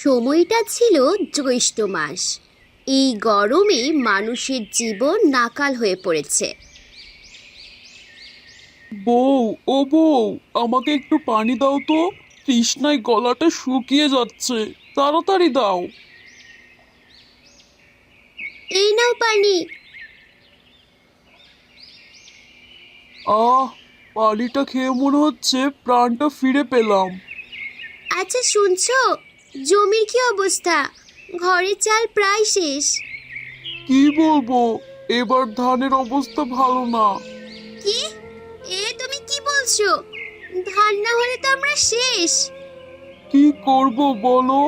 সময়টা ছিল জ্যৈষ্ঠ মাস। এই গরমে মানুষের জীবন নাকাল হয়ে পড়েছে। বউ, ও বউ, আমাকে একটু পানি দাও তো। তৃষ্ণায় গলাটা শুকিয়ে যাচ্ছে, তাড়াতাড়ি দাও। এই নাও পানি। আহ, পানিটা খেয়ে মনে হচ্ছে প্রাণটা ফিরে পেলাম। আচ্ছা শুনছো, জমির কি অবস্থা? ঘরের চাল প্রায় শেষ। কি বলবো, এবার ধানের অবস্থা ভালো না। কি? তুমি কি বলছো? ধান না হলে তো আমরা শেষ। কি করব বলো,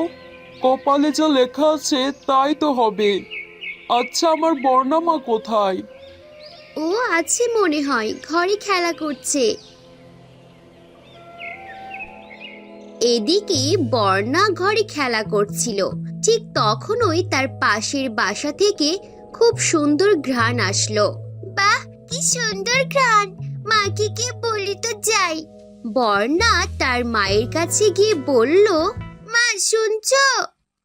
কপালে যা লেখা আছে তাই তো হবে। আচ্ছা, আমার বর্ণামা কোথায়? ও আছে মনে হয়, ঘরে খেলা করছে। এদিকে বর্ণা ঘরে খেলা করছিল। ঠিক তখনই তার পাশের বাসা থেকে খুব সুন্দর ঘ্রাণ আসলো। বাহ, কি সুন্দর ঘ্রাণ! মাকে গিয়ে বলি তো যাই। বর্ণা তার মায়ের কাছে গিয়ে বলল, মা শুনছো?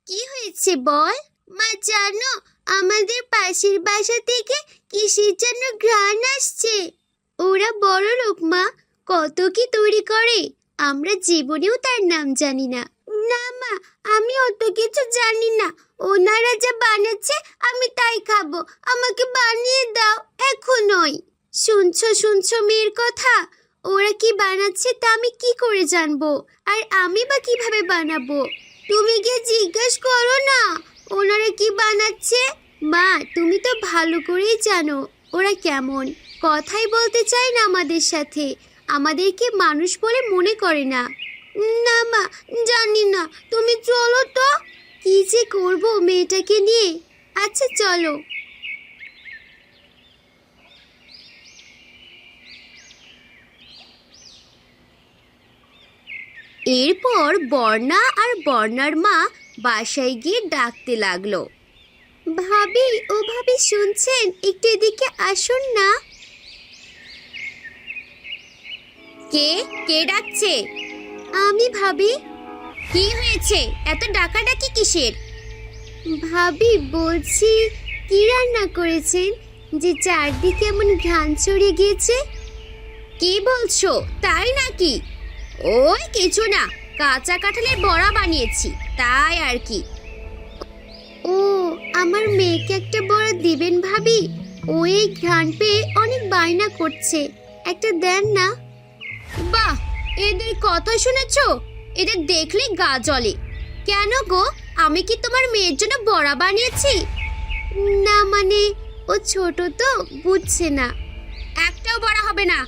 কি হয়েছে বল। মা জানো, আমাদের পাশের বাসা থেকে কিসের জন্য ঘ্রাণ আসছে? ওরা বড় লোক মা, কত কি তৈরি করে, আমরা জীবনেও তার নাম জানি না। না মা, আমি অত কিছু জানি না। ওনারা যা বানাচ্ছে আমি তাই খাবো, আমাকে বানিয়ে দাও এখনই। শুনছো শুনছো মেয়ের কথা? ওরা কি বানাচ্ছে তা আমি কি করে জানবো? আর আমি বা কিভাবে বানাবো? তুমি গিয়ে জিজ্ঞেস করো না ওনারা কি বানাচ্ছে। মা, তুমি তো ভালো করেই জানো ওরা কেমন, কথাই বলতে চায় না আমাদের সাথে, আমাদেরকে মানুষ বলে মনে করে না। না মা, জানি না, তুমি চলো তো। কি যে করবো মেয়েটাকে নিয়ে। আচ্ছা চলো। এরপর বর্ণা আর বর্ণার মা বাসায় গিয়ে ডাকতে লাগলো, ভাবি ও ভাবি শুনছেন, একটু এদিকে আসুন না। কে কে ডাকছে? আমি ভাবি। কি হয়েছে, এত ডাকাডাকি কিসের? ভাবি বলছি, কি রান্না করেছেন যে চারদিকে এমন ঘ্রাণ ছড়িয়ে গিয়েছে? কি বলছো, তাই নাকি? ওই কিছু না, কাঁচা কাঁঠালের বড়া বানিয়েছি, তাই আর কি। ও, আমার মেয়েকে একটা বড়া দিবেন ভাবি? ও এই ঘ্রাণ পেয়ে অনেক বায়না করছে, একটা দেন না। বাহ, এদের কথা শুনেছো? এদের দেখলে গা জ্বলে। কেন গো, আমি কি তোমার মেয়ের জন্য বড়া বানিয়েছি? না মানে, ও ছোট তো বুঝছে না। একটাও বড়া হবে না,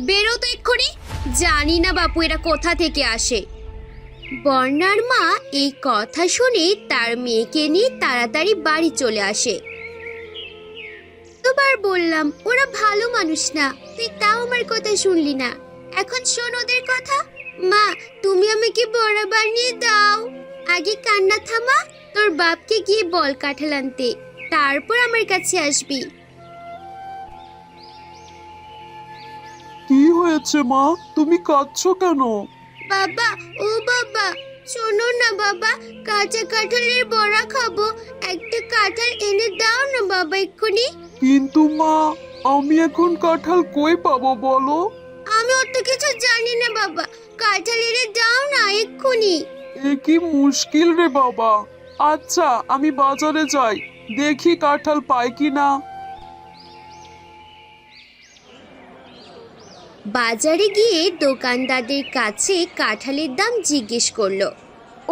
বেরো তো এক্ষুনি। জানি না বাপু এরা কোথা থেকে আসে। বর্ণার মা এই কথা শুনে তার মেয়েকে নিয়ে তাড়াতাড়ি বাড়ি চলে আসে। তোবার বললাম ওরা ভালো মানুষ না, তুই তাও আমার কথা শুনলি না। এখন শোন ওদের কথা। মা, তুমি আমাকে বড়া বানিয়ে দাও। আগে কান্না থামা, তোর বাপকে গিয়ে বল কাঁঠাল আনতে, তারপর আমার কাছে আসবি। কি হয়েছে মা, তুমি কাঁদছো কেন? বাবা, ও বাবা, শোনো না বাবা, কাঁচা কাঁঠালের বড়া খাবো, একটা কাঁঠাল এনে দাও না বাবা এক্ষুনি। কিন্তু মা, আমি এখন কাঁঠাল কই পাবো বলো? আমি অত কিছু জানি না বাবা, কাঁঠাল এনে দাও না এক্ষুনি। এ কি মুশকিল রে বাবা। আচ্ছা, আমি বাজারে যাই, দেখি কাঁঠাল পাই কি না। বাজারে গিয়ে দোকানদারদের কাছে কাঁঠালের দাম জিজ্ঞেস করলো।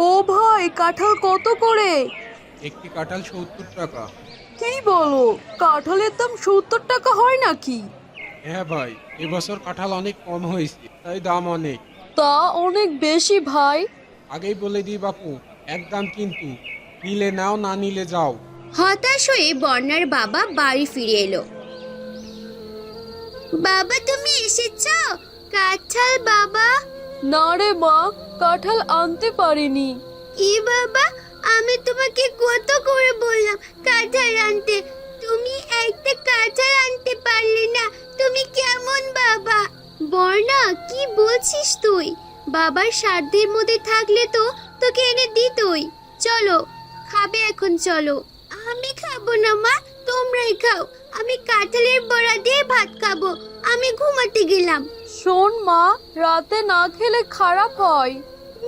ও ভাই, কাঁঠাল কত করে? একটি কাঁঠাল ৭০ টাকা। কি বলো, কাঁঠালের দাম ৭০ টাকা হয় নাকি? হ্যাঁ ভাই, এবছর কাঁঠাল অনেক কম হয়েছে, তাই দাম অনেক। তা অনেক বেশি ভাই। আগেই বলে দিই বাপু, একদম কিন্তু, নিলে নাও, না নিলে যাও। হতাশ হয়ে বর্ণার বাবা বাড়ি ফিরে এলো। বাবা তুমি এসেছো? কাঁঠাল বাবা। না রে মা, কাঁঠাল আনতে পারিনি। কি বাবা, আমি তোমাকে কত করে বললাম কাঁঠাল আনতে, তুমি একটা কাঁঠাল আনতে পারলে না, তুমি কেমন বাবা? বর্ণা, কি বলছিস তুই? বাবার সাধ্যের মধ্যে থাকলে তো তোকে এনে দিতই। চলো খাবে এখন, চলো। আমি খাবো না মা, তোমরাই খাও। আমি কাঁঠালের বড়া দিয়ে ভাত খাবো। আমি ঘুমাতে গেলাম। শোন মা, রাতে না খেলে খারাপ হয়।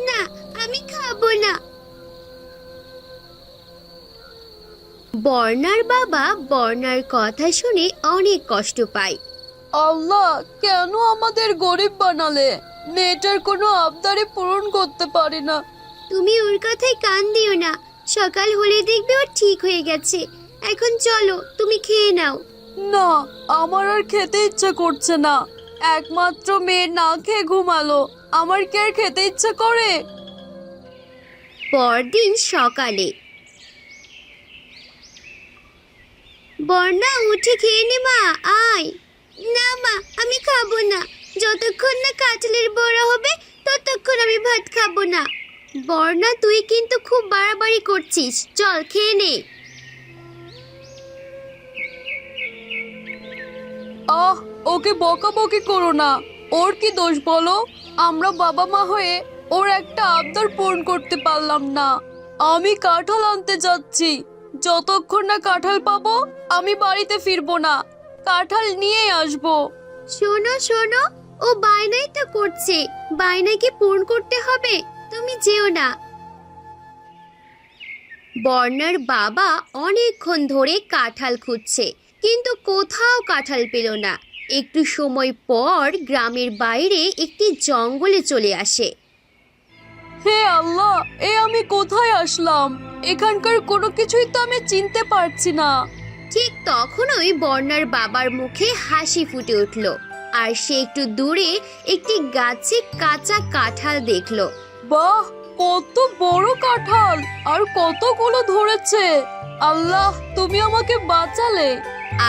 না, আমি খাবো না। বর্ণার বাবা বর্ণার কথা শুনে অনেক কষ্ট পায়। আল্লাহ, কেন আমাদের গরিব বানালে? মেয়েটার কোনো আবদারে পূরণ করতে পারি না। তুমি ওর কথায় কান দিও না। সকাল হলে দেখবে ও ঠিক হয়ে গেছে। এখন চলো, তুমি খেয়ে নাও। না, আমার আর খেতে ইচ্ছা করছে না। একমাত্র মেয়ে না খেয়ে ঘুমালো, আমার কি আর খেতে ইচ্ছা করে? পরদিন সকালে বর্ণা, উঠে খেয়ে নে মা, আয়। না মা, আমি খাবো না। যতক্ষণ না কাঁঠালের বড়া হবে ততক্ষণ আমি ভাত খাবো না। বর্ণা, তুই কিন্তু খুব বাড়াবাড়ি করছিস। চল খেয়ে নে। ওকে বকাবকি করো না। ওর কি দোষ বলো? আমরা বাবা মা হয়ে ওর একটা আবদার পূরণ করতে পারলাম না। আমি কাঁঠাল আনতে যাচ্ছি। যতক্ষণ না কাঁঠাল পাবো আমি বাড়িতে ফিরবো না। কাঁঠাল নিয়ে আসবো। শোনো শোনো, ও বায়নাই তো করছে। বায়নাকে পূরণ করতে হবে। তুমি যেও না। বর্ণার বাবা অনেকক্ষণ ধরে কাঁঠাল খুঁজছে, কিন্তু কোথাও কাঁঠাল পেল না। একটু সময় পর গ্রামের বাইরে একটি জঙ্গলে চলে আসে। হে আল্লাহ, আমি কোথায় আসলাম? এখানকার কোনো কিছুই তো আমি চিনতে পারছি না। ঠিক তখনই বর্ণার বাবার মুখে হাসি ফুটে উঠল, আর সে একটু দূরে একটি গাছে কাঁচা কাঁঠাল দেখলো। বাহ, কত বড় কাঁঠাল! আর কতগুলো ধরেছে! আল্লাহ, তুমি আমাকে বাঁচালে।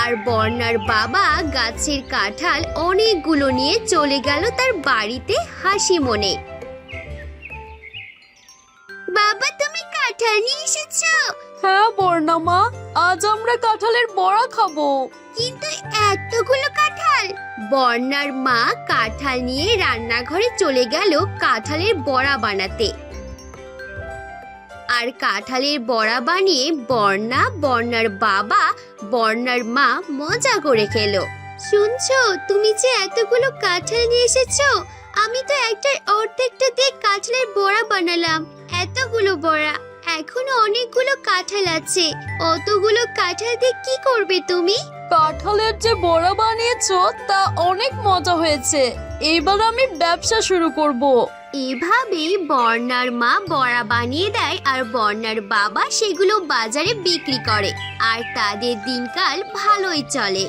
আর বর্ণার বাবা গাছের কাঁঠাল অনেকগুলো নিয়ে চলে গেল তার বাড়িতে হাসি মনে। বাবা, তুমি কাঁঠাল নিয়ে এসেছো? হ্যাঁ বর্ণা মা, আজ আমরা কাঁঠালের বড়া খাবো। কিন্তু এতগুলো কাঁঠাল! বর্ণার মা কাঁঠাল নিয়ে রান্নাঘরে চলে গেল কাঁঠালের বড়া বানাতে। আর কাঁঠালের বড়া বানিয়ে বর্ণা, বর্ণার বাবা, বর্ণার মা মজা করে খেলো। শুনছো, তুমি যে এতগুলো কাঁঠাল নিয়ে এসেছো, আমি তো একটার অর্ধেকটা দিয়ে কাঁঠালের বড়া বানালাম। এতগুলো বড়া, এখনো অনেকগুলো কাঁঠাল আছে। অতগুলো কাঁঠাল দিয়ে কি করবে তুমি? কাঁঠালের যে বড়া বানিয়েছো তা অনেক মজা হয়েছে। এইবার আমি ব্যবসা শুরু করব। এভাবেই বর্ণার মা বড়া বানিয়ে দেয়, আর বর্ণার বাবা সেগুলো বাজারে বিক্রি করে, আর তাদের দিনকাল ভালোই চলে।